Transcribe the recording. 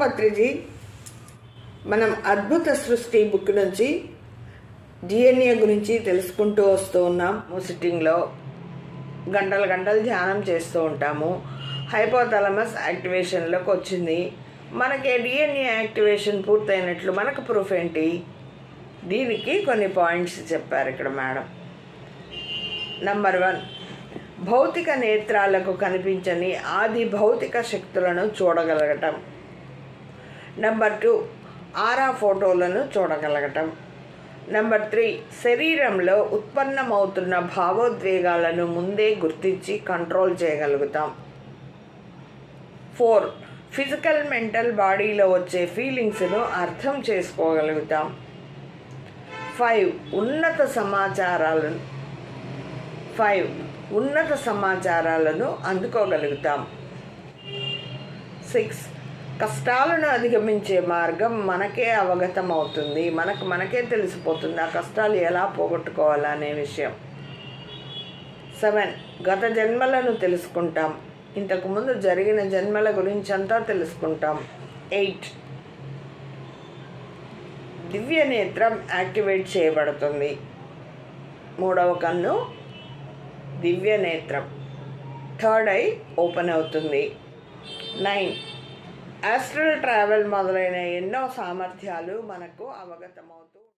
పత్రిజీ మనం అద్భుత సృష్టి బుక్ నుంచి డిఎన్ఏ గురించి తెలుసుకుంటూ వస్తూ ఉన్నాం. సిట్టింగ్లో గంటలు గంటలు ధ్యానం చేస్తూ ఉంటాము. హైపోథాలమస్ యాక్టివేషన్లోకి వచ్చింది. మనకి డిఎన్ఏ యాక్టివేషన్ పూర్తయినట్లు మనకు ప్రూఫ్ ఏంటి? దీనికి కొన్ని పాయింట్స్ చెప్పారు ఇక్కడ మేడం. నంబర్ 1, భౌతిక నేత్రాలకు కనిపించని ఆది భౌతిక శక్తులను చూడగలగటం. నంబర్ 2, ఆరా ఫోటోలను చూడగలగటం. నంబర్ 3, శరీరంలో ఉత్పన్నమవుతున్న భావోద్వేగాలను ముందే గుర్తించి కంట్రోల్ చేయగలుగుతాం. 4, ఫిజికల్ మెంటల్ బాడీలో వచ్చే ఫీలింగ్స్ను అర్థం చేసుకోగలుగుతాం. 5, ఉన్నత సమాచారాలను అందుకోగలుగుతాం. 6, కష్టాలను అధిగమించే మార్గం మనకే అవగతం అవుతుంది. మనకే తెలిసిపోతుంది ఆ కష్టాలు ఎలా పోగొట్టుకోవాలనే విషయం. 7, గత జన్మలను తెలుసుకుంటాం. ఇంతకుముందు జరిగిన జన్మల గురించి అంతా తెలుసుకుంటాం. 8, దివ్య నేత్రం యాక్టివేట్ చేయబడుతుంది. 3వ కన్ను దివ్య నేత్రం, 3rd ఐ ఓపెన్ అవుతుంది. 9, ఆస్ట్రల్ ట్రావెల్ మొదలైన ఎన్నో సామర్థ్యాలు మనకు అవగతమవుతూ